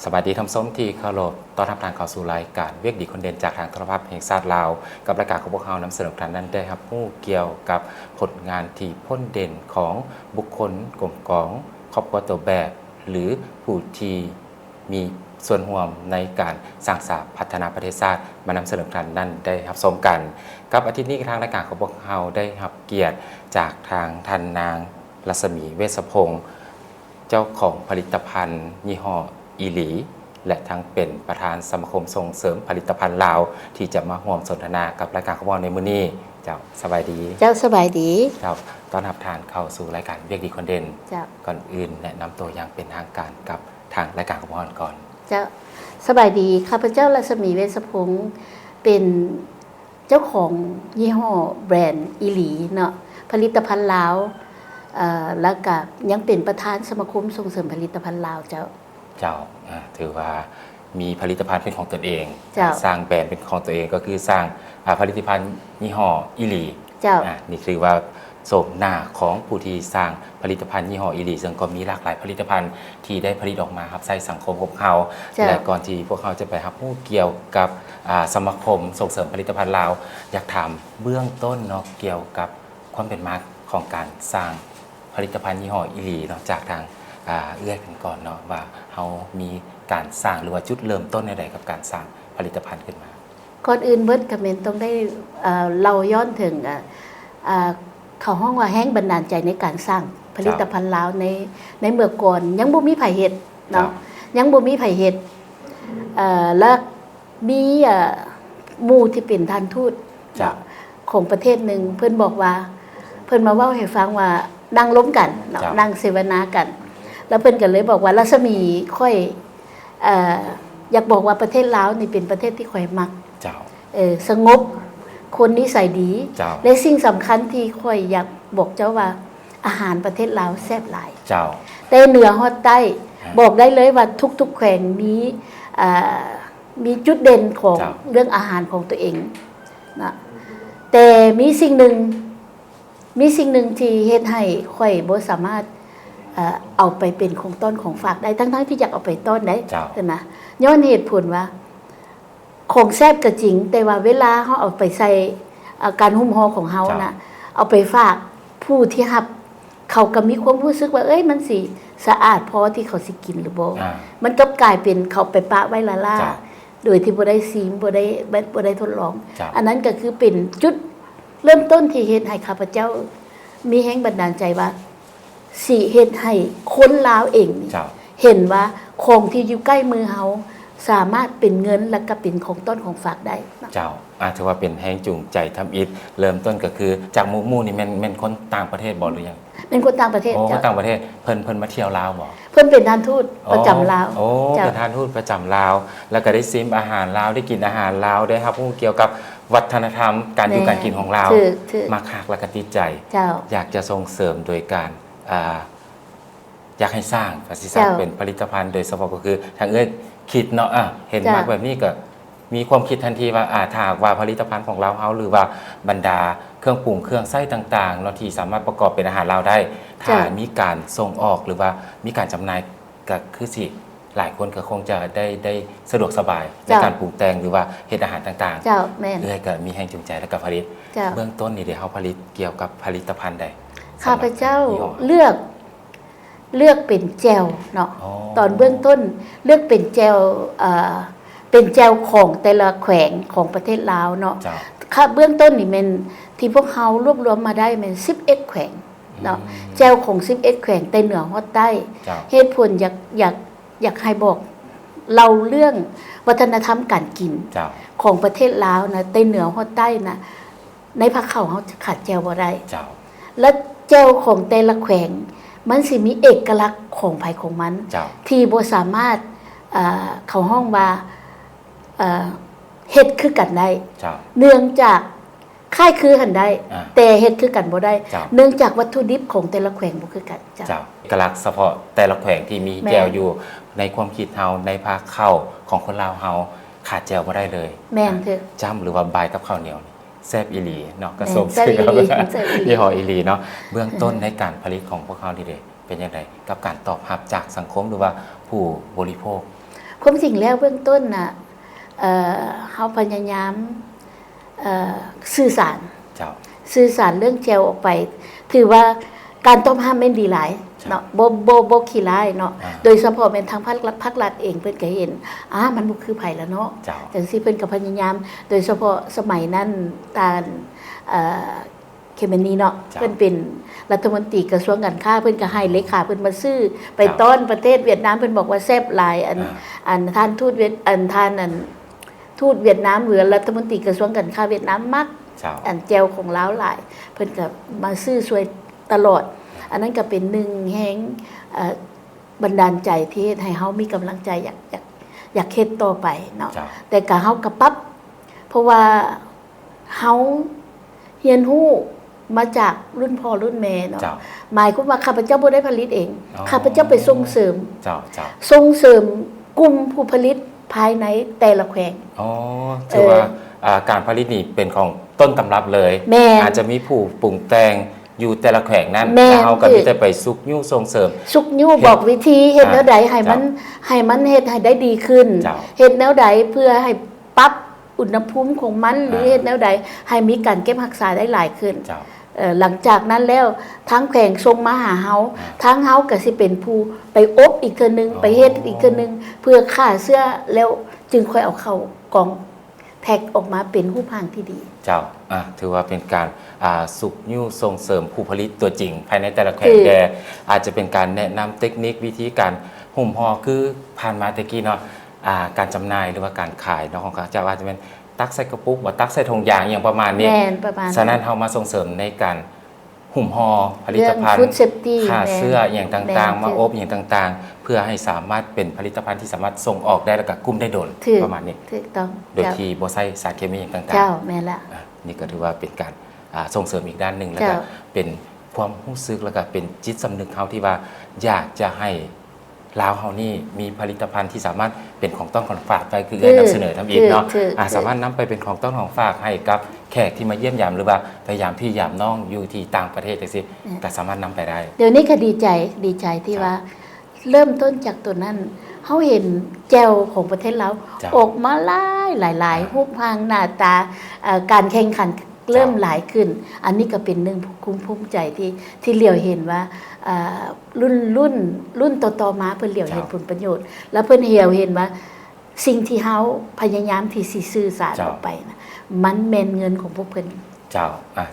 สวัสดีท่านส้มที่เคารพต้อนรับทางเข้าสู่รายการเวียกดีคนเด่นจากทางโทรทัศน์แห่งชาติลาวกับรายการของพวกเรานำเสนอท่านนั้นได้ครับผู้เกี่ยวกับผลงานที่พ้นเด่นของบุคคลกลุ่มกองครอบครัวตัวแบบ หรือผู้ที่มีส่วนร่วมในการสร้างสรรค์พัฒนาประเทศชาติมานำเสนอท่านนั้นได้รับชมกันกับอาทิตย์นี้ทางรายการของพวกเราได้รับเกียรติจากทางท่านนางรัศมีเวชพงศ์เจ้าของผลิตภัณฑ์ยี่ห้ออีหลีและทั้งเป็นประธานสมาคมส่งเสริมผลิตภัณฑ์ลาวที่จะมาร่วมสนทนากับรายการของเราในมื้อนี้เจ้าสบายดีเจ้าสบายดีเจ้าต้อนรับทานเข้าสู่รายการเวียกดีคนเด่นเจ้าก่อนอื่นแนะนำตัวอย่างเป็นทางการกับทางรายการของเราก่อนเจ้าสบายดีข้าพเจ้ารัศมีเวชพงศ์เป็นเจ้าของยี่ห้อแบรนด์อีหลีเนาะผลิตภัณฑ์ลาวแล้วก็ยังเป็นประธานสมาคมส่งเสริมผลิตภัณฑ์ลาวเจ้าถือว่ามีผลิตภัณฑ์เป็นของตนเองสร้างแบรนด์เป็นของตัวเองก็คือสร้างผลิตภัณฑ์ยี่ห้ออีหลีนี่คือว่าโฉมหน้าของผู้ที่สร้างผลิตภัณฑ์ยี่ห้ออีหลีซึ่งก็มีหลากหลายผลิตภัณฑ์ที่ได้ผลิตออกมาครับใส่สังคมของเขาและก่อนที่พวกเขาจะไปรับผู้เกี่ยวกับสมาคมส่งเสริมผลิตภัณฑ์ลาวอยากถามเบื้องต้นเนาะเกี่ยวกับความเป็นมาของการสร้างผลิตภัณฑ์ยี่ห้ออีหลีเนาะจากทางเอื้อยกันก่อนเนาะว่าเขามีการสร้างหรือว่าจุดเริ่มต้นในใดกับการสร้างผลิตภัณฑ์ขึ้นมาก่อนอื่นเบิดกับเมนต้องได้เราย้อนถึงเขาห้องว่าแห้งบันดาลใจในการสร้างผลิตภัณฑ์ลาวในเมื่อก่อนยังบ่มีไผเฮ็ดเนาะยังบ่มีไผเฮ็ดและมีหมู่ที่เป็นท่านทูตของประเทศหนึ่งเพิ่นบอกว่าเพิ่นมาเว้าให้ฟังว่านั่งล้มกันเนาะนั่งเสวนากันแล้วเพิ่นก็เลยบอกว่ารัศมีค่อยอยากบอกว่าประเทศลาวนี่เป็นประเทศที่ค่อยมักสงบคนนิสัยดีและสิ่งสำคัญที่ค่อยอยากบอกเจ้าว่าอาหารประเทศลาวแซ่บหลายแต่เหนือฮอดใต้บอกได้เลยว่าทุกๆแขวงมีจุดเด่นของเรื่องอาหารของตัวเองนะแต่มีสิ่งหนึ่งที่เฮ็ดให้ค่อยบ่สามารถเอาไปเป็นของต้นของฝากได้ทั้งที่อยากเอาไปต้นได้นะย้อนเหตุผลว่าของแซ่บก็จริงแต่ว่าเวลาเฮาเอาไปใส่การหุ้มห่อของเฮานะเอาไปฝากผู้ที่รับเขาก็มีความรู้สึกว่าเอ้ยมันสิสะอาดพอที่เขาสิกินหรือบ่มันก็กลายเป็นเขาไปปะไว้ล่าโดยที่บ่ได้ซีมบ่ได้ทดลองอันนั้นก็คือเป็นจุดเริ่มต้นที่เฮ็ดให้ข้าพเจ้ามีแรงบันดาลใจว่าสิเฮ็ดให้คนลาวเองเห็นว่าของที่อยู่ใกล้มือเฮาสามารถเป็นเงินและก็เป็นของต้นของฝากได้เจ้าถือว่าเป็นแรงจูงใจทำอิฐเริ่มต้นก็คือจากหมู่นี่แม่นคนต่างประเทศบ่หรือยังเป็นคนต่างประเทศคนต่างประเทศเพิ่นมาเที่ยวลาวบ่เพิ่นเป็นท่านทูตประจำลาวเป็นท่านทูตประจำลาวแล้วก็ได้ซิมอาหารลาวได้กินอาหารลาวได้ครับผู้เกี่ยวกับวัฒนธรรมการอยู่การกินของลาวมาคักและก็ติดใจอยากจะส่งเสริมโดยการอยากให้สร้างเป็นผลิตภัณฑ์โดยเฉพาะก็คือทางคิดเนาะเห็นมากแบบนี้ก็มีความคิดทันทีว่าถ้าว่าผลิตภัณฑ์ของเราเฮาหรือว่าบรรดาเครื่องปรุงเครื่องไส้ต่างๆเนาะที่สามารถประกอบเป็นอาหารเราได้ถ้ามีการส่งออกหรือว่ามีการจำหน่ายก็คือสิหลายคนก็คงจะได้สะดวกสบายในการปรุงแต่งหรือว่าเฮ็ดอาหารต่างๆก็มีแรงจูงใจและก็ผลิตเบื้องต้นนี่เดี๋ยวเฮาผลิตเกี่ยวกับผลิตภัณฑ์ใดข้าพเจ้าเลือกเป็นแจวเนาะตอนเบื้องต้นเลือกเป็นแจวเป็นแจวของแต่ละแขวงของประเทศลาวเนาะค่ะเบื้องต้นนี่มันที่พวกเขารวบรวมมาได้มัน11แขวงเนาะแจวของ11แขวงแต่เหนือฮอดใต้เหตุผลอยากให้บอกเราเรื่องวัฒนธรรมการกินของประเทศลาวนะแต่เหนือฮอดใต้นะในภาคเขาเฮาขาดแจวบ่ได้และแจวของแต่ละแขวงมันสิมีเอกลักษณ์ของไผของมันที่บ่สามารถเข้าห้องว่าเฮ็ดคือกันได้เนื่องจากค่ายคือกันได้แต่เฮ็ดคือกันบ่ได้เนื่องจากวัตถุดิบของแต่ละแขวงบ่คือกันเจ้าเอกลักษณ์เฉพาะแต่ละแขวงที่มีแจวอยู่ในความคิดเฮาในภาคเข้าของคนลาวเฮาขาดแจวบ่ได้เลยแม่นเถอะจ้ำหรือว่าบายกับข้าวเหนียวแซ่บอีหลีเนาะก็สมชื่อยี่ห้ออีหลีเนาะเบื้องต้นในการผลิตของพวกเขาดีเด้เป็นยังไงกับการตอบรับจากสังคมหรือว่าผู้บริโภค ความจริงแล้วเบื้องต้นน่ะเฮาพยายามสื่อสารเรื่องแจวออกไปถือว่าการต้มห้ามไม่ดีหลายเนาะบ่ขี้ร้ายเนาะโดยเฉพาะเป็นทางภาครัฐเองเพิ่นก็เห็นมันบ่คือไผแล้วเนาะจังซี่เพิ่นก็พยายามโดยเฉพาะสมัยนั้นตาเคมนีเนาะเพิ่นเป็นรัฐมนตรีกระทรวงการค้าเพิ่นก็ให้เลขาเพิ่นมาซื้อไปต้อนประเทศเวียดนามเพิ่นบอกว่าแซ่บหลายอันท่านทูตเวียดทูตเวียดนามหรือรัฐมนตรีกระทรวงการค้าเวียดนามมักอันแจวของลาวหลายเพิ่นก็มาซื้อช่วยตลอดอันนั้นก็เป็นหนึ่งแห่งบันดาลใจที่ให้เฮามีกำลังใจอยากเฮ็ดต่อไปเนาะแต่ก็เฮาก็ปรับเพราะว่าเฮาเรียนรู้มาจากรุ่นพ่อรุ่นแม่เนาะหมายความว่าข้าพเจ้าบ่ได้ผลิตเองข้าพเจ้าไปส่งเสริมกลุ่มผู้ผลิตภายในแต่ละแขวงถือว่าการผลิตนี่เป็นของต้นตำรับเลยอาจจะมีผู้ปรุงแต่งอยู่แต่ละแขวงนั้นแล้วเฮาก็มีแต่ไปซุกยู่ส่งเสริมซุกยู่บอกวิธีเฮ็ดแนวใดให้มันเฮ็ดให้ได้ดีขึ้นเฮ็ดแนวใดเพื่อให้ปรับอุณหภูมิของมันหรือเฮ็ดแนวใดให้มีการเก็บรักษาได้หลายขึ้นหลังจากนั้นแล้วทั้งแขวงส่งมาหาเฮาทั้งเฮาก็สิเป็นผู้ไปอบอีกเทื่อนึงไปเฮ็ดอีกเทื่อนึงเพื่อฆ่าเชื้อแล้วจึงค่อยเอาเข้ากองแพ็คออกมาเป็นรูปร่างที่ดีถือว่าเป็นการสุกยู่ส่งเสริมผู้ผลิตตัวจริงภายในแต่ละแขวงแต่อาจจะเป็นการแนะนำเทคนิควิธีการห่มห่อคือผ่านมาตะกี้เนาะการจำหน่ายหรือว่าการขายเนาะของเขาจะอาจจะเป็นตักใส่กระปุกว่าตักใส่ถุงยางอย่างประมาณนี้ฉะนั้นเรามาส่งเสริมในการห่มห่อผลิตภัณฑ์ฆ่าเสื้ออย่างต่างๆมาอบอย่างต่างๆเพื่อให้สามารถเป็นผลิตภัณฑ์ที่สามารถส่งออกได้และก็กุ้มได้โดนประมาณนี้ถูกต้องโดยที่บ่ใส่สารเคมีอย่างต่างๆแม่ละนี่ก็ถือว่าเป็นการส่งเสริมอีกด้านหนึ่งแล้วก็เป็นความรู้สึกแล้วก็เป็นจิตสำนึกเขาที่ว่าอยากจะให้ลาวเฮานี่มีผลิตภัณฑ์ที่สามารถเป็นของต้องของฝากไปคือได้นำเสนอทำอีกเนาะสามารถนำไปเป็นของต้องของฝากให้กับแขกที่มาเยี่ยมยามหรือว่าพยายามพี่ยามน้องอยู่ที่ต่างประเทศจังซี่ก็สามารถนำไปได้เดี๋ยวนี้ก็ดีใจที่ว่าเริ่มต้นจากตัวนั้นเฮาเห็นแจวของประเทศเราออกมาหลายรูปร่างหน้าตาการแข่งขันเริ่มหลายขึ้นอันนี้ก็เป็นหนึ่งภูมิใจที่เหลียวเห็นว่ารุ่นต่อมาเพิ่นเหลียวเห็นผลประโยชน์แล้วเพิ่นเหลียวเห็นว่าสิ่งที่เฮาพยายามที่สิสื่อสารออกไปนะมันแม่นเงินของพวกเพิ่น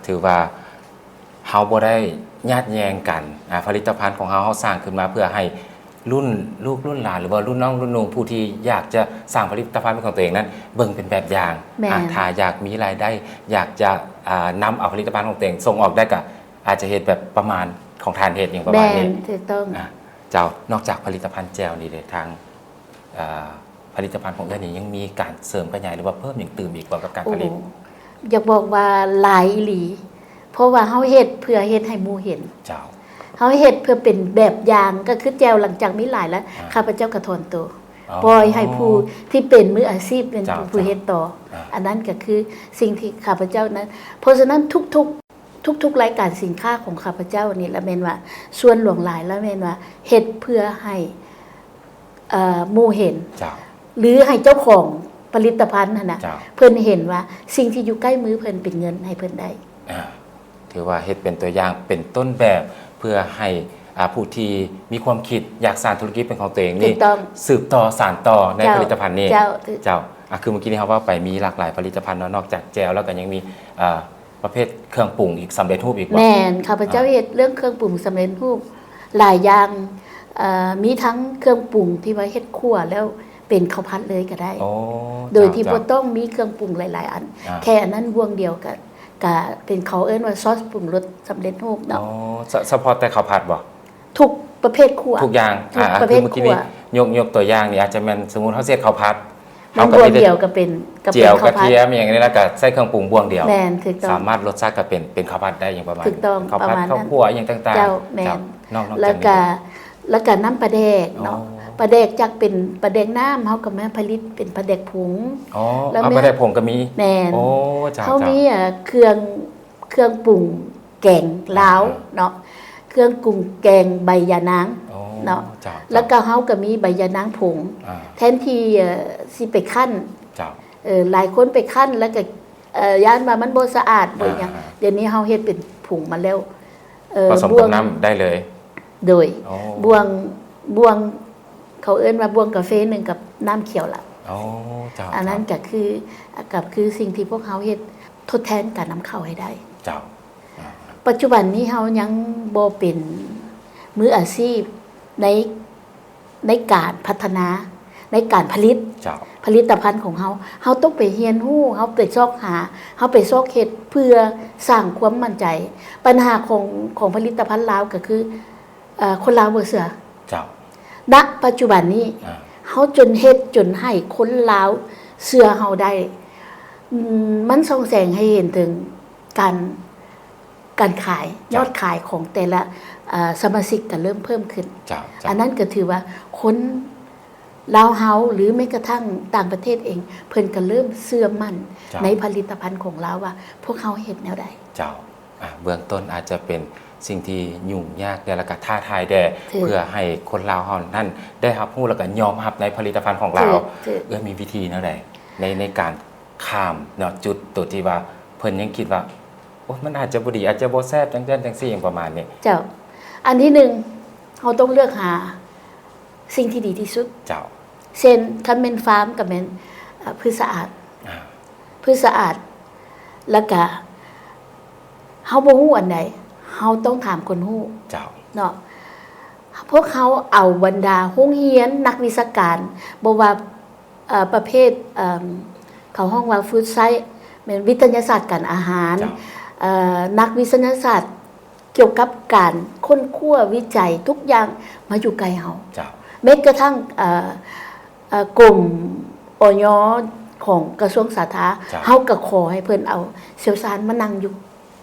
ถือว่าเฮาบ่ได้ญาติแยงกันผลิตภัณฑ์ของเฮาสร้างขึ้นมาเพื่อให้รุ่นลูกรุ่นหลานหรือว่ารุ่นน้องรุ่นนุ่งผู้ที่อยากจะสร้างผลิตภัณฑ์เป็นของตัวเองนั้นเบิ่งเป็นแบบอย่างถ้าอยากมีรายได้อยากจะนำเอาผลิตภัณฑ์ของตัวเองส่งออกได้ก็อาจจะเฮ็ดแบบประมาณของทานเฮ็ดอย่างประมาณนี้ถูกต้องนอกจากผลิตภัณฑ์แจวนี่เลยทางผลิตภัณฑ์ของเจ้านี่ยังมีการเสริมขยายหรือว่าเพิ่มอย่างตื่นอีกกว่ากับการผลิตอยากบอกว่าหลายอีหลีเพราะว่าเฮาเฮ็ดเพื่อเฮ็ดให้หมู่เห็นเขาเฮ็ดเพื่อเป็นแบบอย่างก็คือแจวหลังจากมีหลายแล้วข้าพเจ้ากระทนตัวปล่อยให้ผู้ที่เป็นมืออาชีพเป็นผู้เฮ็ดต่ออันนั้นก็คือสิ่งที่ข้าพเจ้านั้นเพราะฉะนั้นทุกรายการสินค้าของข้าพเจ้านี่ละแม่นว่าส่วนหลวงหลายแล้วแม่นว่าเฮ็ดเพื่อให้หมู่เห็นหรือให้เจ้าของผลิตภัณฑ์น่ะเพิ่นเห็นว่าสิ่งที่อยู่ใกล้มือเพิ่นเป็นเงินให้เพิ่นได้ถือว่าเฮ็ดเป็นตัวอย่างเป็นต้นแบบเพื่อให้ผู้ที่มีความคิดอยากสร้างธุรกิจเป็นของตัวเองนี่สืบต่อสานต่อในผลิตภัณฑ์นี้คือเมื่อกี้นี้เขาว่าไปมีหลากหลายผลิตภัณฑ์นอกจากแจวแล้วก็ยังมีประเภทเครื่องปรุงอีกสำเร็จรูปอีกแม่นข้าพเจ้าเฮ็ดเรื่องเครื่องปรุงสำเร็จรูปหลายอย่างมีทั้งเครื่องปรุงที่ไว้เฮ็ดคั่วแล้วเป็นข้าวผัดเลยก็ได้โดยที่บ่ต้องมีเครื่องปรุงหลายๆอันแค่อันนั้นวงเดียวกันก็เป็นเขาเอิ้นว่าซอสปรุงรสสำเร็จรูปเนาะเฉพาะแต่ข้าวผัดบ่ทุกประเภทคั่วทุกอย่างประเภทคั่วยกตัวอย่างนี่อาจจะแม่นสมมุติเฮาเฮ็ดข้าวผัดเอาบวงเดียวก็เป็นเจียวกระเทียมอย่างนี้แล้วก็ใส่เครื่องปรุงบวงเดียวแม่นถูกต้องสามารถรสชาติก็เป็นข้าวผัดได้อย่างประมาณข้าวผัดข้าวคั่วอย่างต่างๆเจ้าแม่นแล้วก็น้ำปลาแดกเนาะปลาแดกจักเป็นปลาแดกน้ำเฮาก็มาผลิตเป็นปลาแดกผงแล้วปลาแดกผงก็มีแม่นเฮามีเครื่องปรุงแกงลาวเนาะ เครื่องปรุงแกงใบยานางเนาะแล้วก็เฮาก็มีใบยานางผงแทนที่สิไปคั่นหลายคนไปคั่นแล้วก็ย่านมามันบ่สะอาดบ่หยังเดี๋ยวนี้เฮาเฮ็ดเป็นผงมาแล้วผสมกับน้ำได้เลยโดยบวงเขาเอิ้นว่าบวงกาแฟนึงกับน้ำเขียวล่ะอันนั้นก็คือสิ่งที่พวกเฮาเฮ็ดทดแทนการนำเข้าให้ได้ปัจจุบันนี้เฮายังบ่เป็นมืออาชีพในการพัฒนาในการผลิตภัณฑ์ของเฮาต้องไปเรียนรู้เฮาไปซอกหาเฮาไปซอกเฮ็ดเพื่อสร้างความมั่นใจปัญหาของผลิตภัณฑ์ลาวก็คือคนลาวบ่เชื่อณปัจจุบันนี้เฮาจนเฮ็ดจนให้คนลาวเชื่อเฮาได้มันส่องแสงให้เห็นถึงการขายยอดขายของแต่ละสมาชิกก็เริ่มเพิ่มขึ้นอันนั้นก็ถือว่าคนลาวเฮาหรือแม้กระทั่งต่างประเทศเองเพิ่นก็เริ่มเชื่อมั่นในผลิตภัณฑ์ของลาวว่าพวกเฮาเฮ็ดแนวใดเบื้องต้นอาจจะเป็นสิ่งที่ยุ่งยากและก็ท้าทายแด่เพื่อให้คนลาวเฮานั่นได้รับรู้แล้วก็ยอมรับในผลิตภัณฑ์ของเรามีวิธีแนวใดในการข้ามเนาะจุดตัวที่ว่าเพิ่นยังคิดว่าโอ้มันอาจจะบ่ดีอาจจะบ่แซ่บจังซั่นจังซี่อย่างประมาณนี้อันที่1เฮาต้องเลือกหาสิ่งที่ดีที่สุดเช่นคันแม่นฟาร์มก็แม่นพืชสะอาดแล้วก็เฮาบ่ฮู้อันใดเฮาต้องถามคนฮู้เนาะพวกเขาเอาบรรดาโรงเรียนนักวิชาการบ่ว่าประเภทเขาห้องว่าฟู้ดไซส์แม่นวิทยาศาสตร์การอาหารนักวิทยาศาสตร์เกี่ยวกับการค้นคว้าวิจัยทุกอย่างมาอยู่ใกล้เฮาแม้กระทั่งกลุ่มอย.ของกระทรวงสาธารณสุขเฮาก็ขอให้เพิ่นเอาเชี่ยวชาญมานั่งอยู่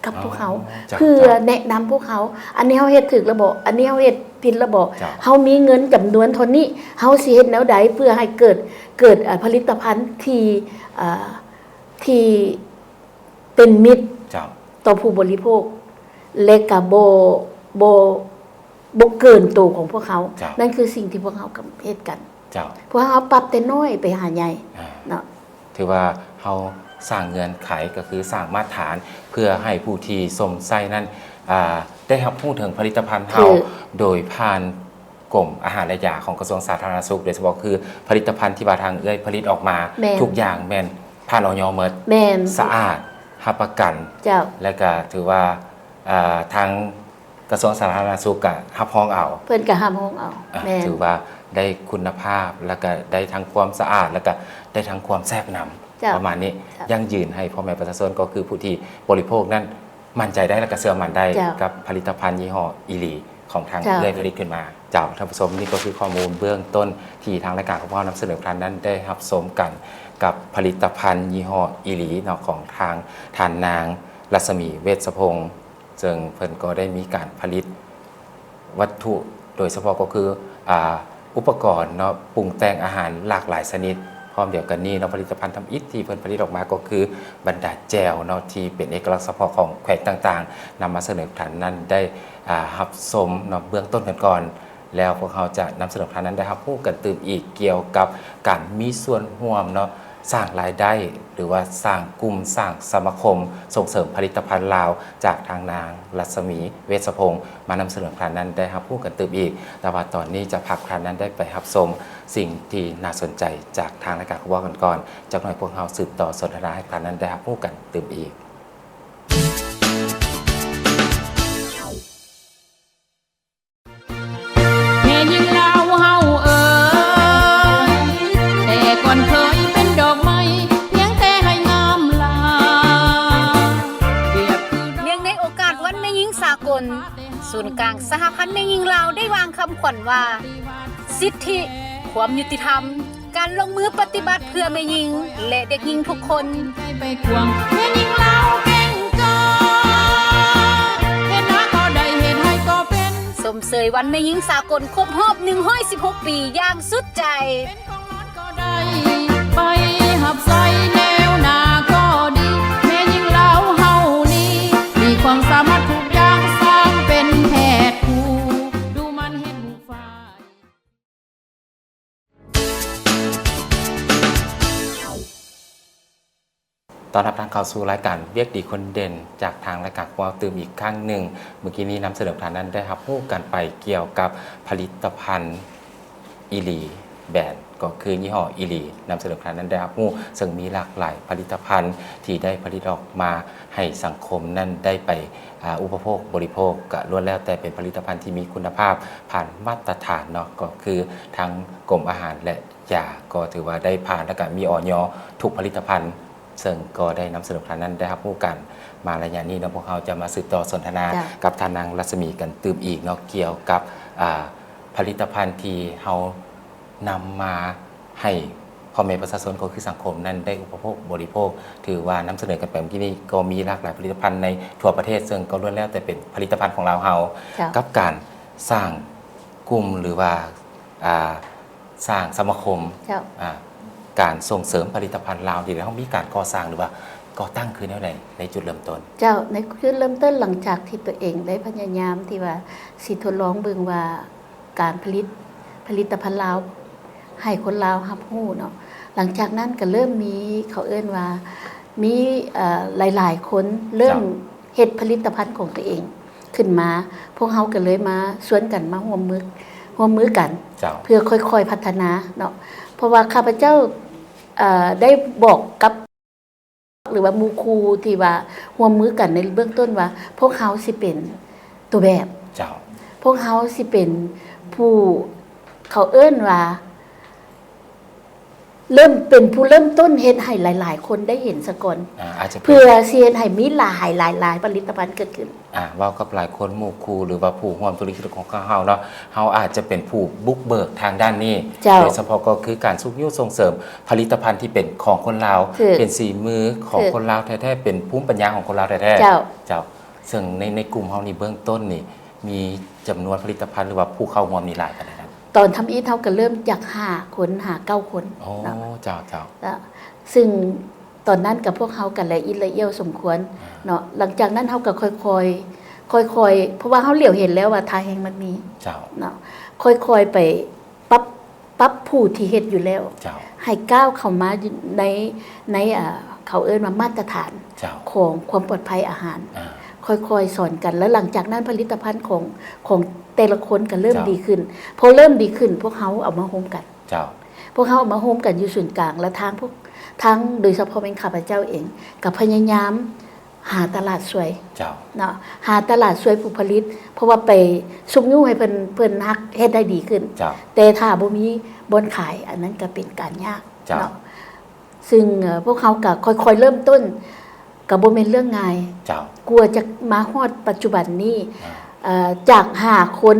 กับพวกเขาเพื่อแนะนำพวกเขาอันนี้เฮาเฮ็ดถูกระบบอันนี้เฮาเฮ็ดผิดระบบเฮามีเงินจำนวนเท่านี้เฮาสิเฮ็ดแนวใดเพื่อให้เกิดผลิตภัณฑ์ที่เป็นมิตรต่อผู้บริโภคและก็บ่เกินตัวของพวกเขานั่นคือสิ่งที่พวกเขากำลังเฮ็ดกันพวกเขาปรับแต่น้อยไปหาใหญ่เนาะถือว่าเฮาสร้างเงื่อนไขก็คือสร้างมาตรฐานเพื่อให้ผู้ที่สมใส่นั้นได้รับรู้ถึงผลิตภัณฑ์เฮาโดยผ่านกรมอาหารและยาของกระทรวงสาธารณสุขโดยเฉพาะคือผลิตภัณฑ์ที่ว่าทางผลิตออกมาทุกอย่างแม่นผ่านอย.หมดสะอาดรับประกันและก็ถือว่าทางกระทรวงสาธารณสุขก็รับรองเอาเพิ่นก็รับรองเอาถือว่าได้คุณภาพแล้วก็ได้ทั้งความสะอาดแล้วก็ได้ทั้งความแซ่บนำประมาณนี้ยั่งยืนให้พ่อแม่ประชาชนก็คือผู้ที่บริโภคนั้นมั่นใจได้และก็เชื่อมั่นได้กับผลิตภัณฑ์ยี่ห้ออีหลีของทางผลิตขึ้นมาท่านผู้ชมนี่ก็คือข้อมูลเบื้องต้นที่ทางรายการของเรานำเสนอครั้งนั้นได้รับชมกันกับผลิตภัณฑ์ยี่ห้ออีหลีของทางทานนางรัศมีเวชพงศ์ซึ่งเพิ่นก็ได้มีการผลิตวัตถุโดยเฉพาะก็คืออุปกรณ์ปรุงแต่งอาหารหลากหลายชนิดพร้อมเดียวกันนี้ผลิตภัณฑ์ทำอิฐที่เพิ่นผลิตออกมาก็คือบรรดาแจวที่เป็นเอกลักษณ์เฉพาะของแขวงต่างๆนำมาเสนอท่านนั้นได้รับชมเบื้องต้นกันก่อนแล้วพวกเขาจะนำเสนอท่านนั้นได้รับรู้กันตื่นอีกเกี่ยวกับการมีส่วนร่วมสร้างรายได้หรือว่าสร้างกลุ่มสร้างสมาคมส่งเสริมผลิตภัณฑ์ลาวจากทางนางรัศมีเวชพงศ์มานำเสนอครั้งนั้นได้รับรู้กันตื่นอีกแต่ว่าตอนนี้จะพักครั้งนั้นได้ไปรับชมสิ่งที่น่าสนใจจากทางรายการของว่ากันก่อนจากหน่อยพวกเราสืบต่อสนทนาให้ครั้งนั้นได้รับรู้กันตื่นอีกศูนย์กลางสหพันธ์แม่หญิงลาวได้วางคำขวัญว่าสิทธิความยุติธรรมการลงมือปฏิบัติเพื่อแม่หญิงและเด็กหญิงทุกคนไปควงแม่หญิงลาวเก่งกาเฮ็ดหาก็ได้เฮ็ดให้ก็เป็นสมเสยวันแม่หญิงสากลครบรอบ116ปีอย่างสุดใจเป็นของนอนก็ได้ไปหับใส่แนวหน้าก็ดีแม่หญิงลาวเฮานี้มีความสามารถทุกอย่างสร้างเป็นแพทย์ ตอนรับทางเข้าสู่รายการเวียกดีคนเด่นจากทางรายการความตื่มอีกครั้งหนึ่งเมื่อกี้นี้นำเสนอทานนั้นได้รับพูดกันไปเกี่ยวกับผลิตภัณฑ์อีลีแบรนด์ก็คือยี่ห้ออีลีนำเสนอทานนั้นได้รับพูดซึ่งมีหลากหลายผลิตภัณฑ์ที่ได้ผลิตออกมาให้สังคมนั้นได้ไปอุปโภคบริโภคก็ล้วนแล้วแต่เป็นผลิตภัณฑ์ที่มีคุณภาพผ่านมาตรฐานเนาะก็คือทางกรมอาหารและยาก็ถือว่าได้ผ่านและก็มีอย.ทุกผลิตภัณฑ์ซึ่งก็ได้นำเสนอครั้งนั้นได้รับผู้กันมาระยะนี้เนาะพวกเขาจะมาสืบต่อสนทนากับทานางรัศมีกันตื่มอีกเนาะเกี่ยวกับผลิตภัณฑ์ที่เขานำมาให้พ่อแม่ประชาชนก็คือสังคมนั้นได้อุปโภคบริโภคถือว่านำเสนอกันไปเมื่อกี้นี้ก็มีหลากหลายผลิตภัณฑ์ในทั่วประเทศซึ่งก็ล้วนแล้วแต่เป็นผลิตภัณฑ์ของเรากับการสร้างกลุ่มหรือว่าสร้างสมาคมการส่งเสริมผลิตภัณฑ์ลาวที่เรามีการก่อสร้างหรือว่าก่อตั้งขึ้นในจุดเริ่มต้นเจ้าในจุดเริ่มต้นหลังจากที่ตัวเองได้พยายามที่ว่าสิทดลองเบิ่งว่าการผลิตภัณฑ์ลาวให้คนลาวรับรู้เนาะหลังจากนั้นก็เริ่มมีเขาเอิ้นว่ามีหลายๆคนเริ่มเฮ็ดผลิตภัณฑ์ของตัวเองขึ้นมาพวกเขาก็เลยมาชวนกันมาร่วมมือกันเพื่อค่อยๆพัฒนาเนาะเพราะว่าข้าพเจ้าได้บอกกับหรือว่ามูครูที่ว่าร่วมมือกันในเบื้องต้นว่าพวกเขาสิเป็นตัวแบบพวกเขาสิเป็นผู้เขาเอิ้นว่าเริ่มต้นเฮ็ดให้หลายๆคนได้เห็นซะก่อนเพื่อสิเฮ็ดให้มีหลายผลิตภัณฑ์เกิดขึ้นว่ากับหลายคนหมู่ครูหรือว่าผู้ร่วมธุรกิจของเฮาเนาะเฮาอาจจะเป็นผู้บุกเบิกทางด้านนี้โดยเฉพาะก็คือการสุกยุส่งเสริมผลิตภัณฑ์ที่เป็นของคนลาวเป็นสีมือของคนลาวแท้ๆเป็นภูมิปัญญาของคนลาวแท้ๆเจ้าซึ่งในกลุ่มเฮานี่เบื้องต้นนี่มีจำนวนผลิตภัณฑ์หรือว่าผู้เข้าร่วมนี่หลายปานใดตอนทำอีทเท่ากันเริ่มจาก5 คน9 คนเจ้าซึ่งตอนนั้นกับพวกเขากันละอิละเอียวสมควรเนาะหลังจากนั้นเขาก็ค่อยเพราะว่าเขาเหลียวเห็นแล้วว่าทางแห่งมันมีเนาะค่อยไปปรับผู้ที่เฮ็ดอยู่แล้วให้ก้าวเข้ามาในเขาเอิ้นว่ามาตรฐานของความปลอดภัยอาหารค่อยๆสอนกันแล้วหลังจากนั้นผลิตภัณฑ์ของแต่ละคนก็เริ่มดีขึ้นพอเริ่มดีขึ้นพวกเขาเอามาโฮมกันพวกเขาเอามาโฮมกันอยู่ส่วนกลางและทั้งโดยเฉพาะเป็นข้าพเจ้าเองกับพยายามหาตลาดสวยเนาะหาตลาดสวยผู้ผลิตเพราะว่าไปซุกยู่ให้เพิ่นฮักเฮ็ดได้ดีขึ้นแต่ถ้าบ่มีบนขายอันนั้นก็เป็นการยากเนาะซึ่งพวกเขาก็ค่อยๆเริ่มต้นก็บ่แม่นเรื่องง่ายกลัวจะมาฮอดปัจจุบันนี้จาก5 คน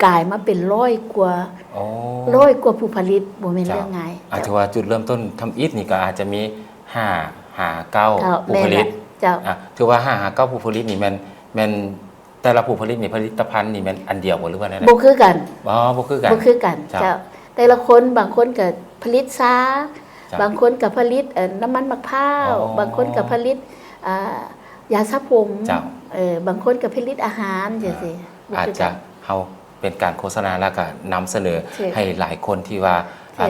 กลายมาเป็น100 กว่าผู้ผลิตบ่แม่นเรื่องง่ายถือว่าจุดเริ่มต้นทำอีทนี่ก็อาจจะมี5-9ผู้ผลิตถือว่า5-9ผู้ผลิตนี่มันแต่ละผู้ผลิตนี่ผลิตภัณฑ์นี่มันอันเดียวบ่หรือว่าอะไรบ่คือกันบ่คือกันเจ้าแต่ละคนบางคนก็ผลิตซาบางคนก็ผลิตน้ำมันมะพร้าวบางคนก็ผลิตยาสระผมบางคนก็ผลิตอาหารจังซี่อาจจะเฮาเป็นการโฆษณาแล้วก็นำเสนอให้หลายคนที่ว่า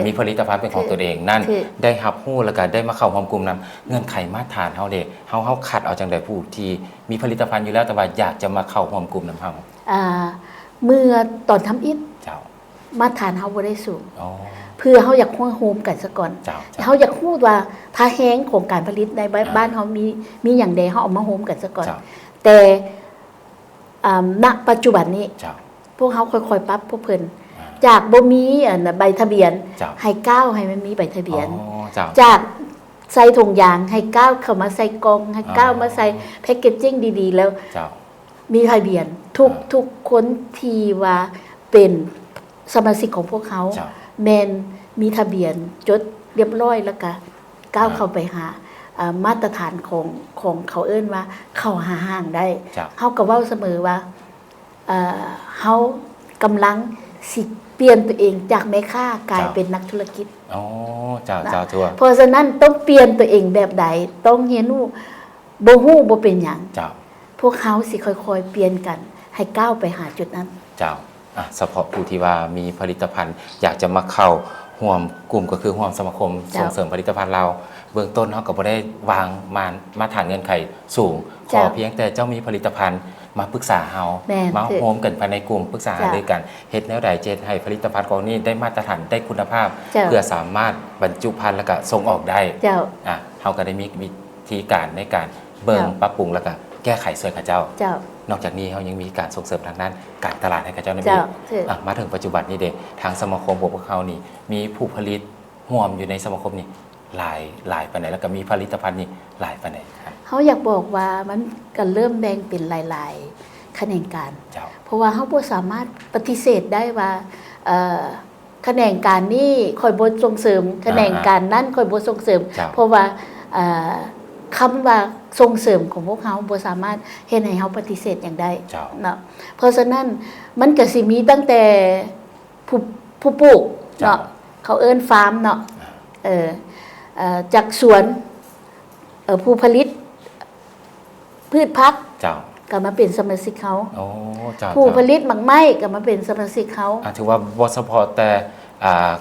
มีผลิตภัณฑ์เป็นของตัวเองนั่นได้รับรู้แล้วก็ได้มาเข้าร่วมกลุ่มนั้นเงื่อนไขมาตรฐานเฮาเด้เฮาคัดเอาจังได๋ผู้ที่มีผลิตภัณฑ์อยู่แล้วแต่ว่าอยากจะมาเข้าร่วมกลุ่มนั้นเฮาเมื่อตอนทำอิฐมาตรฐานเฮาบ่ได้สูงเพื่อเขาอยากโฮมกันซะก่อนเขาอยากพูดว่าถ้าแห้งของการผลิตในบ้านเขามีอย่างใดเขาเอามาโฮมกันซะก่อนแต่ณปัจจุบันนี้พวกเขาค่อยๆปรับพวกเพิ่นจากบ่มีใบทะเบียนให้ก้าวให้มันมีใบทะเบียนจากใส่ถุงยางให้ก้าวเข้ามาใส่กล่องให้ก้าวมาใส่แพคเกจจิ้งดีๆแล้วมีทะเบียนทุกคนที่ว่าเป็นสมาชิกของพวกเขาแมนมีทะเบียนจดเรียบร้อยแล้วก็ก้าวเข้าไปหามาตรฐานของเขาเอิ้นว่าเข้าหาห้างได้เฮาก็เว้าเสมอว่าเฮากำลังสิเปลี่ยนตัวเองจากแม่ค้ากลายเป็นนักธุรกิจเจ้าทั่วเพราะฉะนั้นต้องเปลี่ยนตัวเองแบบใดต้องเรียนรู้บ่ฮู้บ่เป็นหยังพวกเขาสิค่อยๆเปลี่ยนกันให้ก้าวไปหาจุดนั้นเฉพาะผู้ที่ว่ามีผลิตภัณฑ์อยากจะมาเข้า ห่วมกลุ่มก็คือห่วมสมาคมส่งเสริมผลิตภัณฑ์เราเบื้องต้นเขาก็บ่ได้วางมาตรฐานเงื่อนไขสูงขอเพียงแต่เจ้ามีผลิตภัณฑ์มาปรึกษาเฮามาโฮมกันภายในกลุ่มปรึกษาด้วยกันเฮ็ดแนวใดเจให้ผลิตภัณฑ์ของนี้ได้มาตรฐานได้คุณภาพเพื่อสามารถบรรจุภัณฑ์แล้วก็ส่งออกได้เฮาก็ได้มีวิธีการในการเบิ่งปรับปรุงแล้วก็แก้ไขส่วนข้าเจ้านอกจากนี้เขายังมีการส่งเสริมทางด้านการตลาดให้ข้าเจ้านั่นเองมาถึงปัจจุบันนี้เด็กทางสมาคมพวกเขานี่มีผู้ผลิตร่วมอยู่ในสมาคมนี่หลายปานใดแล้วก็มีผลิตภัณฑ์นี่หลายปานใดครับเขาอยากบอกว่ามันก็เริ่มแบ่งเป็นหลายๆแขนงการเพราะว่าเขาบ่สามารถปฏิเสธได้ว่าแขนงการนี้คอยบ่ส่งเสริมแขนงการนั้นคอยบ่ส่งเสริมเพราะว่าคำว่าส่งเสริมของพวกเขาบ่สามารถเฮ็ดให้เขาปฏิเสธอย่างใดเนาะเพราะฉะนั้นมันก็สิมีตั้งแต่ผู้ปลูกเนาะเขาเอิ้นฟาร์มเนาะจากสวนผู้ผลิตพืชพักก็มาเป็นสมาชิกเขาผู้ผลิตหมักไม้ก็มาเป็นสมาชิกเขาถือว่าบ่เฉพาะแต่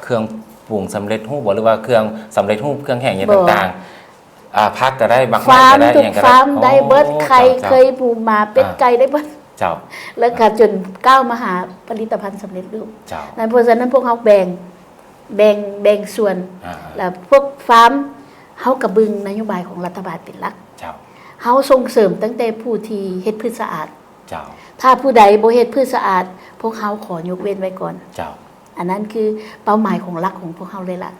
เครื่องปรุงสำเร็จรูปหรือว่าเครื่องสำเร็จรูปเครื่องแห้งอย่างต่างๆพักก็ได้บางฟาร์มทุกฟาร์มได้เบิดไข่เคยปลูกมาเป็ดไก่ได้เบิดแล้วก็จนก้าวมาหาผลิตภัณฑ์สำเร็จรูปนั่นเพราะฉะนั้นพวกเขาแบ่งส่วนแล้วพวกฟาร์มเขากระบึงนโยบายของรัฐบาลเป็นหลักเขาส่งเสริมตั้งแต่ผู้ที่เฮ็ดพืชสะอาดถ้าผู้ใดบ่เฮ็ดพืชสะอาดพวกเขาขอยกเว้นไว้ก่อนอันนั้นคือเป้าหมายของหลักของพวกเขาเลยล่ะ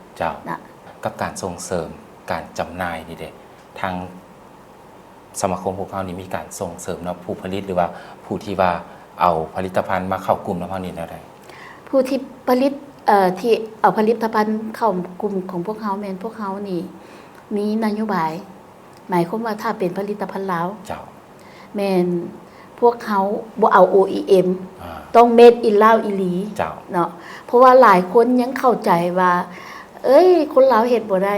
นะกับการส่งเสริมการจำหน่ายนี่เด้ทางสมาคมพวกเขานี่มีการส่งเสริมเนาะผู้ผลิตหรือว่าผู้ที่ว่าเอาผลิตภัณฑ์มาเข้ากลุ่มแล้วพวกนี้ได้ผู้ที่ผลิตที่เอาผลิตภัณฑ์เข้ากลุ่มของพวกเขาแม่นพวกเขานี่มีนโยบายหมายความว่าถ้าเป็นผลิตภัณฑ์ลาวแม่นพวกเขาบ่เอา OEM ต้อง Made in ลาวอีหลีเนาะเพราะว่าหลายคนยังเข้าใจว่าคนลาวเฮ็ดบ่ได้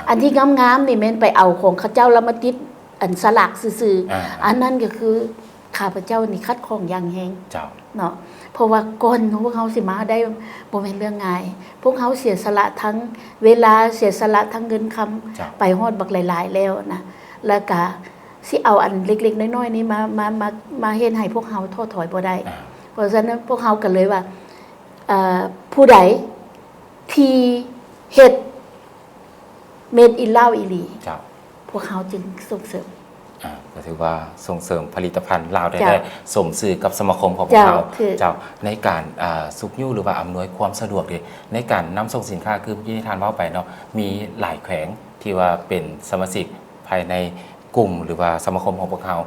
อันที่งามๆนี่แม่นไปเอาของเขาเจ้าแล้วมาติดอันสลักซื่อๆอันนั้นก็คือข้าพเจ้านี่คัดของอย่างแฮงเนาะเพราะว่าก่อนพวกเขาสิมาได้บ่แม่นเรื่องง่ายพวกเขาเสียสละทั้งเวลาเสียสละทั้งเงินคำไปฮอดบักหลายๆแล้วนะแล้วก็สิเอาอันเล็กๆน้อยๆนี้มาเฮ็ดให้พวกเขาท้อถอยบ่ได้เพราะฉะนั้นพวกเขาก็เลยว่าผู้ใดที่เฮ็ดเมดอินลาวอีหลีพวกเขาจึงส่งเสริมก็ถือว่าส่งเสริมผลิตภัณฑ์ลาวได้สมสื่อกับสมาคมของเราในการสุกยู่หรือว่าอำนวยความสะดวกในการนำส่งสินค้าคือที่ทานเว้าไปเนาะมีหลายแขวงที่ว่าเป็นสมาชิกภายในกลุ่มหรือว่าสมาคมของพวกเขา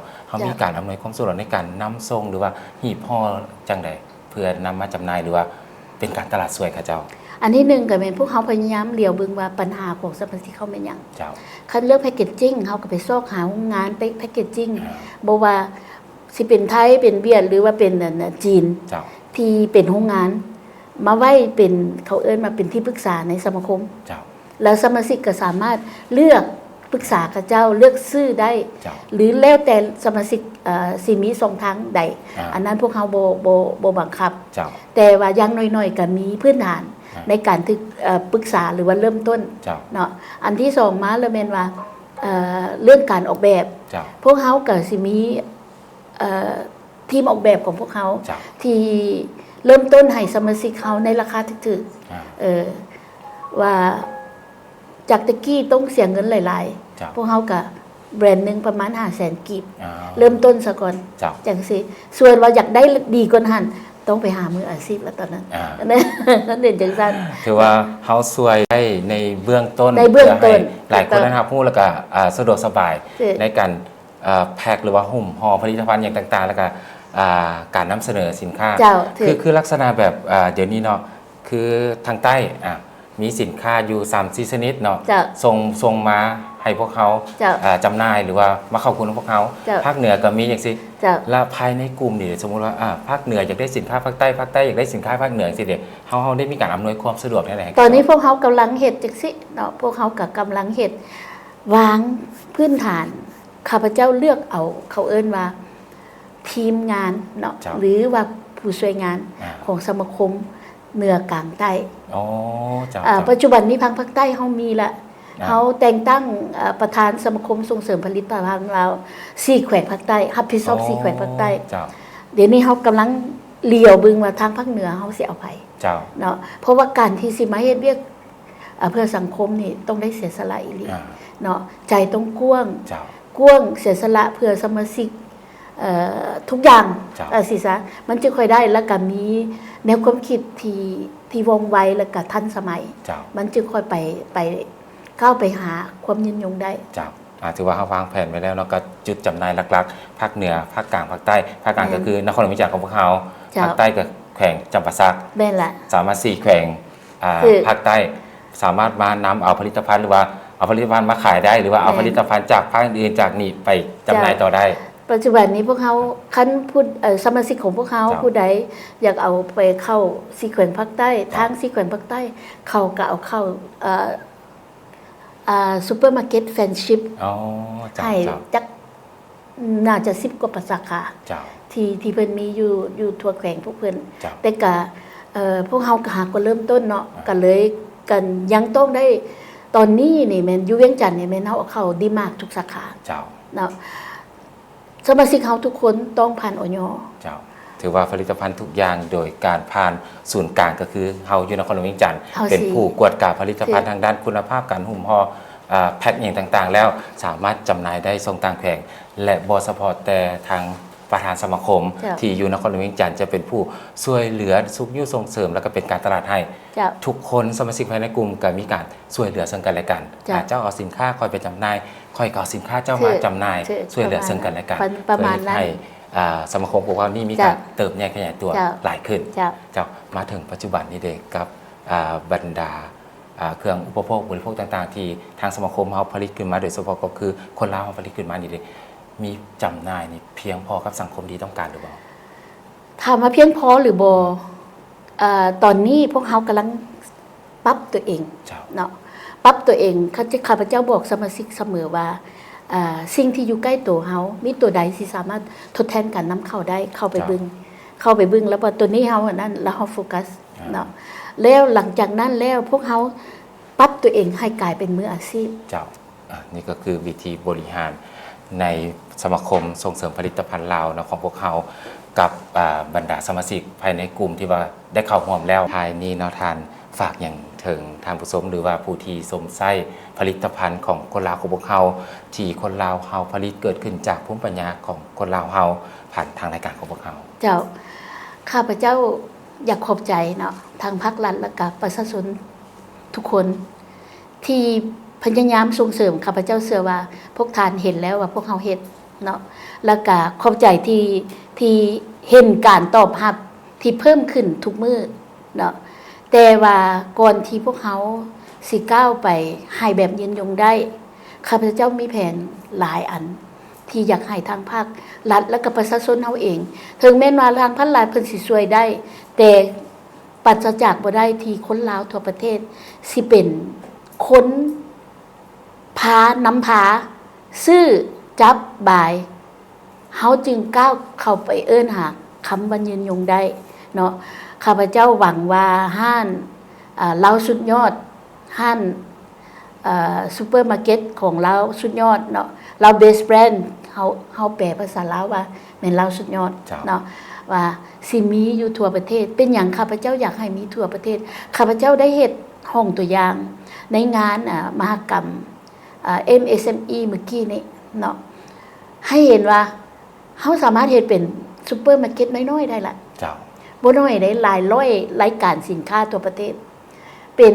มีการอำนวยความสะดวกในการนำส่งหรือว่าหีบห่อจังใดเพื่อนำมาจำหน่ายหรือว่าเป็นการตลาดสวยค่ะเจ้าอันที่หนึ่งก็เป็นพวกเขาพยายามเหลียวเบิ่งว่าปัญหาของสมาชิกเขาเป็นหยังคันเรื่องแพคเกจจิ้งเขาก็ไปซอกหาโรงงานไปแพคเกจจิ้งบ่ว่าสิเป็นไทยเป็นเวียดหรือว่าเป็นจีนที่เป็นโรงงานมาไว้เป็นเขาเอิ้นมาเป็นที่ปรึกษาในสมาคมแล้วสมาชิกก็สามารถเลือกปรึกษากับเจ้าเลือกซื้อได้หรือแล้วแต่สมาชิกสิมี2ทางใดอันนั้นพวกเขาบ่บังคับแต่ว่าอย่างน้อยๆก็มีพื้นฐานในการปรึกษาหรือว่าเริ่มต้นเนาะอันที่2มาแล้วแม่นว่าเรื่องการออกแบบพวกเขาก็สิมีทีมออกแบบของพวกเขาที่เริ่มต้นให้สมาชิกเขาในราคาถูกๆว่าจากตะกี้ต้องเสียเงินหลายๆพวกเขากับแบรนด์นึงประมาณ500,000 กีบเริ่มต้นซะก่อนจังซี่ส่วนว่าอยากได้ดีกว่านั้นต้องไปหามืออาชีพแล้วตอนนั้นนั่นเด่นจังซั่นถือว่าเฮาช่วยได้ในเบื้องต้นหลายคนนะครับฮู้แล้วก็สะดวกสบายในการแพ็คหรือว่าหุ้มห่อผลิตภัณฑ์อย่างต่างๆแล้วก็การนำเสนอสินค้าคือลักษณะแบบเดี๋ยวนี้เนาะคือทางใต้มีสินค้าอยู่3-4ชนิดเนาะส่งมาให้พวกเขาจำหน่ายหรือว่ามาเข้ากลุ่มพวกเขาภาคเหนือก็มีอย่างสิแล้วภายในกลุ่มนี่สมมุติว่าภาคเหนืออยากได้สินค้าภาคใต้อยากได้สินค้าภาคเหนือสิเด้เฮาได้มีการอำนวยความสะดวกได้ไหนตอนนี้พวกเขากำลังเฮ็ดจังซี่เนาะพวกเขาก็กำลังเฮ็ดวางพื้นฐานข้าพเจ้าเลือกเอาเขาเอิ้นว่าทีมงานเนาะหรือว่าผู้ช่วยงานของสมาคม เหนือกลางใต้ อ๋อเจ้า ปัจจุบันนี้ทางภาคใต้เฮามีละเฮาแต่งตั้งประธานสมาคมส่งเสริมผลิตภัณฑ์ลาว4แขวงภาคใต้รับผิดชอบ4แขวงภาคใต้เดี๋ยวนี้เฮากำลังเลี้ยวบึงว่าทางภาคเหนือเฮาสิเอาไผเนาะเพราะว่าการที่สิมาเฮ็ดเวียกเพื่อสังคมนี่ต้องได้เสียสละอีหลีเนาะใจต้องกว้างเสียสละเพื่อสมาชิกทุกอย่างสิซะมันจะค่อยได้แล้วก็มีแนวความคิดที่ว่องไวแล้วก็ทันสมัยมันจึงค่อยไปเข้าไปหาความยืนยงได้ถือว่าเขาวางแผนไว้แล้วเนาะก็จุดจำหน่ายหลักๆภาคเหนือภาคกลางภาคใต้ภาคกลางก็คือนครหลวงวิจารณ์ของพวกเขาภาคใต้ก็แขวงจำปาสักสามารถ4แขวงภาคใต้สามารถมานำเอาผลิตภัณฑ์หรือว่าเอาผลิตภัณฑ์มาขายได้หรือว่าเอาผลิตภัณฑ์จากภาคอื่นจากนี่ไปจำหน่ายต่อได้ปัจจุบันนี้พวกเขาคันพูดสมาชิกของพวกเขาผู้ใดอยากเอาไปเข้าซีแขวงภาคใต้ทางซีแขวงภาคใต้เขาก็เอาเข้าซูเปอร์มาร์เก็ตแฟนชิพให้จักน่าจะ10 กว่าสาขาที่เพิ่นมีอยู่ทั่วแขวงพวกเพิ่นแต่ก็พวกเขาก็หาก็เริ่มต้นเนาะก็เลยกันยังต้องได้ตอนนี้นี่แม่นอยู่เวียงจันทน์นี่แม่นเฮาเอาเข้าดีมากทุกสาขาเนาะสมาชิกเขาทุกคนต้องผ่านอย.ถือว่าผลิตภัณฑ์ทุกอย่างโดยการผ่านศูนย์กลางก็คือเฮาอยู่นครหลวงเวียงจันทน์เป็นผู้กวดกาผลิตภัณฑ์ทางด้านคุณภาพการหุ้มห่อแพ็คอย่างต่างๆแล้วสามารถจำหน่ายได้ทรงต่างแขวงและบสพแต่ทางประธานสมาคมที่อยู่นครหลวงเวียงจันทน์จะเป็นผู้ช่วยเหลือสุขยุส่งเสริมแล้วก็เป็นการตลาดให้ทุกคนสมาชิกภายในกลุ่มก็มีการช่วยเหลือซึ่งกันและกันเจ้าเอาสินค้าคอยไปจำหน่ายคอยเอาสินค้าเจ้ามาจำหน่ายช่วยเหลือซึ่งกันและกันประมาณนั้นสมาคมพวกเรานี่มีการเติบใหญ่ขยายตัวหลายขึ้นเจ้ามาถึงปัจจุบันนี้เด็กกับบรรดาเครื่องอุปโภคบริโภคต่างๆที่ทางสมาคมเขาผลิตขึ้นมาโดยเฉพาะก็คือคนลาวเขาผลิตขึ้นมานี่เลยมีจำหน่ายนี่เพียงพอกับสังคมดีต้องการหรือเปล่าถามว่าเพียงพอหรือบ่ตอนนี้พวกเขากำลังปรับตัวเองเนาะปรับตัวเองข้าพเจ้าบอกสมาชิกเสมอว่าสิ่งที่อยู่ใกล้ตัวเฮามีตัวใดที่สามารถทดแทนการนำเข้าได้เข้าไปบึงแล้วพอตัวนี้เฮาอันนั้นแล้วเฮาโฟกัสเนาะแล้วหลังจากนั้นแล้วพวกเฮาปรับตัวเองให้กลายเป็นมืออาชีพนี่ก็คือวิธีบริหารในสมาคมส่งเสริมผลิตภัณฑ์ลาวนะของพวกเขากับบรรดาสมาชิกภายในกลุ่มที่ว่าได้เข้าร่วมแล้วภายนี้เนาะทานฝากอย่างถึงทางผู้ชมหรือว่าผู้ที่สมไส้ผลิตภัณฑ์ของคนลาวของพวกเขาที่คนลาวเฮาผลิตเกิดขึ้นจากภูมิปัญญาของคนลาวเฮาผ่านทางรายการของพวกเขาเจ้าข้าพเจ้าอยากขอบใจเนาะทางภาครัฐและกับประชาชนทุกคนที่พยายามส่งเสริมข้าพเจ้าเชื่อว่าพวกทานเห็นแล้วว่าพวกเขาเฮ็ดเนาะแล้วก็ขอบใจที่เห็นการตอบรับที่เพิ่มขึ้นทุกมื้อเนาะแต่ว่าก่อนที่พวกเขาสิก้าวไปให้แบบยืนยงได้ข้าพเจ้ามีแผนหลายอันที่อยากให้ทางภาครัฐและก็ประชาชนเฮาเองถึงแม้ว่าทางภาครัฐเพิ่นสิช่วยได้แต่ปัจจัยจากบ่ได้ที่คนลาวทั่วประเทศสิเป็นคนพานำพาซื้อจับบายเฮาจึงก้าวเข้าไปเอิ้นหาคำบรรยืนยงได้เนาะข้าพเจ้าหวังว่าห้านเราสุดยอดห้านซูเปอร์มาร์เก็ตของเราสุดยอดเนาะเราเบสแบรนด์เฮาแปลภาษาลาวว่าแม่นเราสุดยอดเนาะว่าสิมีอยู่ทั่วประเทศเป็นอย่างข้าพเจ้าอยากให้มีทั่วประเทศข้าพเจ้าได้เฮ็ดห้องตัวอย่างในงานมหกรรมMSME เมื่อกี้นี้เนาะให้เห็นว่าเฮาสามารถเฮ็ดเป็นซุปเปอร์มาร์เก็ตน้อยๆได้ละบ่น้อยได้หลายร้อยรายการสินค้าทั่วประเทศเป็น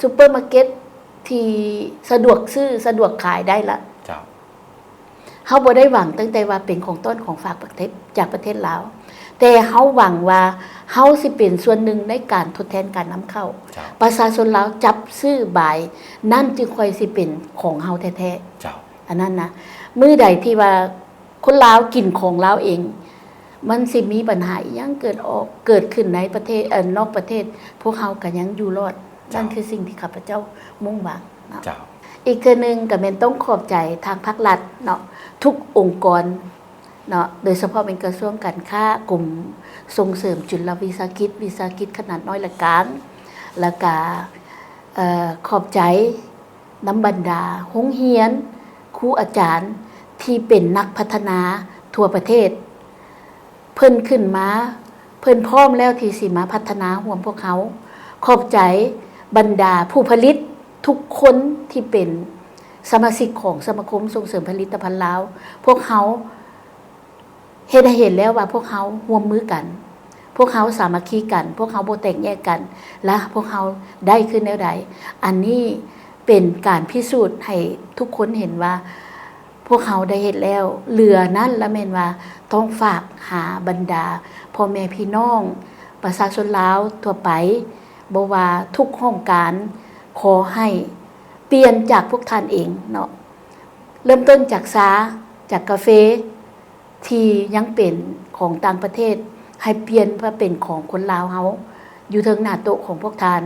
ซุปเปอร์มาร์เก็ตที่สะดวกซื้อสะดวกขายได้ละเฮาบ่ได้หวังตั้งแต่ว่าเป็นของต้นของฝากประเทศจากประเทศลาวแต่เฮาหวังว่าเฮาสิเป็นส่วนหนึ่งในการทดแทนการนำเข้าประชาชนลาวจับซื้อบายนั่นจึงค่อยสิเป็นของเฮาแท้ๆอันนั้นนะมื้อใดที่ว่าคนลาวกินของลาวเองมันสิมีปัญหาอีหยังเกิดขึ้นในประเทศนอกประเทศพวกเฮาก็ยังอยู่รอดนั่นคือสิ่งที่ข้าพเจ้ามุ่งหวังเนาะอีกคือนึงก็แม่นต้องขอบใจทางภาครัฐเนาะทุกองค์กรเนาะโดยเฉพาะเป็นกระทรวงการค้ากลุ่ม ส่งเสริมจุลวิสาหกิจขนาดน้อยและกลางแล้วก็ขอบใจน้ำบรรดาโรงเรียนครูอาจารย์ที่เป็นนักพัฒนาทั่วประเทศเพิ่นขึ้นมาเพิ่นพร้อมแล้วที่สิมาพัฒนาร่วมพวกเขาขอบใจบรรดาผู้ผลิตทุกคนที่เป็นสมาชิกของสมาคมส่งเสริมผลิตภัณฑ์ลาวพวกเขาเห็นแล้วว่าพวกเขาร่วมมือกันพวกเขาสามัคคีกันพวกเขาบ่แตกแยกกันและพวกเขาได้ขึ้นแนวใดอันนี้เป็นการพิสูจน์ให้ทุกคนเห็นว่าพวกเขาได้เห็นแล้วเหลือนั้นละแม่นว่าต้องฝากหาบรรดาพ่อแม่พี่น้องประชาชนลาวทั่วไปบ่ว่าทุกโครงการขอให้เปลี่ยนจากพวกท่านเองเนาะเริ่มต้นจากกาแฟที่ยังเป็นของต่างประเทศให้เปลี่ยนมาเป็นของคนลาวเฮาอยู่เทิงหน้าโต๊ะของพวกท่าน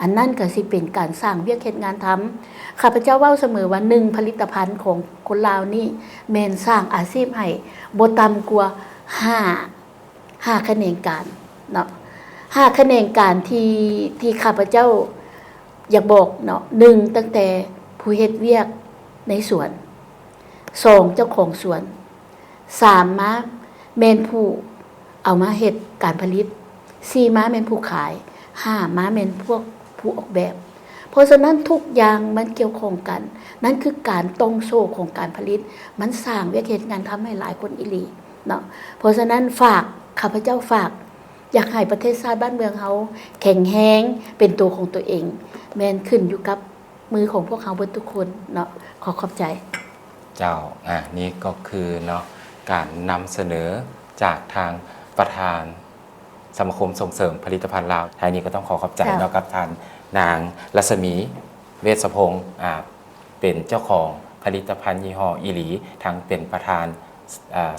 อันนั้นก็สิเป็นการสร้างเวียกเฮ็ดงานทำข้าพเจ้าเว้าเสมอว่า1ผลิตภัณฑ์ของคนลาวนี่แม่นสร้างอาชีพให้บ่ต่ำกว่า5แขนงการเนาะ5แขนงการที่ข้าพเจ้าอยากบอกเนาะ1ตั้งแต่ผู้เฮ็ดเวียกในสวน2เจ้าของสวน3มาแม่นผู้เอามาเฮ็ดการผลิต4ม้าแม่นผู้ขาย5ม้าแม่นพวกผู้ออกแบบเพราะฉะนั้นทุกอย่างมันเกี่ยวข้องกันนั่นคือการต้องโซ่ของการผลิตมันสร้างเวียกเฮ็ดงานทำให้หลายคนอีหลีเนาะเพราะฉะนั้นฝากข้าพเจ้าฝากอยากให้ประเทศชาติบ้านเมืองเฮาแข็งแรงเป็นตัวของตัวเองแม่นขึ้นอยู่กับมือของพวกเขาเบิดทุกคนเนาะขอบใจเจ้านี่ก็คือเนาะการนำเสนอจากทางประธานสมาคมส่งเสริมผลิตภัณฑ์ลาวท้ายนี้ก็ต้องขอบใจเนาะกับท่านนางรัศมีเวชพงศ์เป็นเจ้าของผลิตภัณฑ์ยี่ห้ออีหลีทั้งเป็นประธาน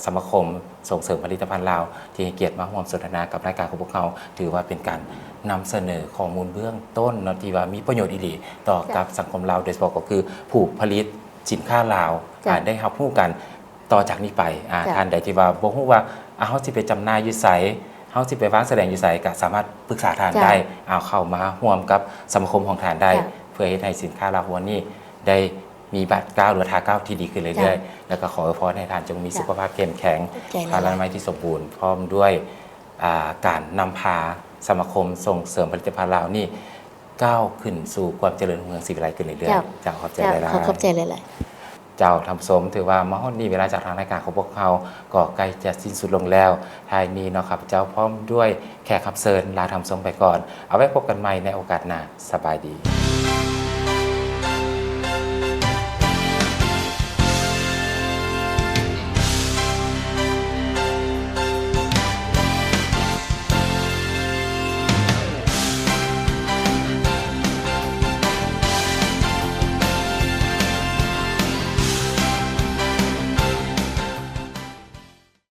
สมาคมส่งเสริมผลิตภัณฑ์ลาวที่ให้เกียรติมาร่วมสนทนากับรายการของพวกเขาถือว่าเป็นการนำเสนอข้อมูลเบื้องต้นเนาะที่ว่ามีประโยชน์อีหลีต่อกับสังคมลาวโดยเฉพาะก็คือผู้ผลิตสินค้าลาวได้รับรู้กันต่อจากนี้ไปท่านใดที่ว่าบ่ฮู้ว่าเฮาสิไปจำหน่ายอยู่ไสเฮาสิไปวางแสดงอยู่ไสก็สามารถปรึกษาทานได้เอาเข้ามาร่วมกับสมาคมของทานได้เพื่อให้ให้สินค้าลาววันนี้ได้มีบัตรก้าวหรือทาก้าวที่ดีขึ้นเรื่อยๆแล้วก็ขอพรให้ทานจงมีสุขภาพเข้มแข็งพลานามัยที่สมบูรณ์พร้อมด้วยการนำพาสมาคมส่งเสริมผลิตภัณฑ์ลาวนี่ก้าวขึ้นสู่ความเจริญรุ่งเรืองสิวิไลขึ้นเรื่อยๆเจ้าขอบใจหลายๆขอบใจหลายๆเจ้าทำสมถือว่ามาฮอดนี้เวลาจากทางรายการของพวกเขาก็ใกล้จะสิ้นสุดลงแล้วท้ายนี้เนาะครับเจ้าพร้อมด้วยแขกรับเชิญลาทำสมไปก่อนเอาไว้พบกันใหม่ในโอกาสหน้าสบายดี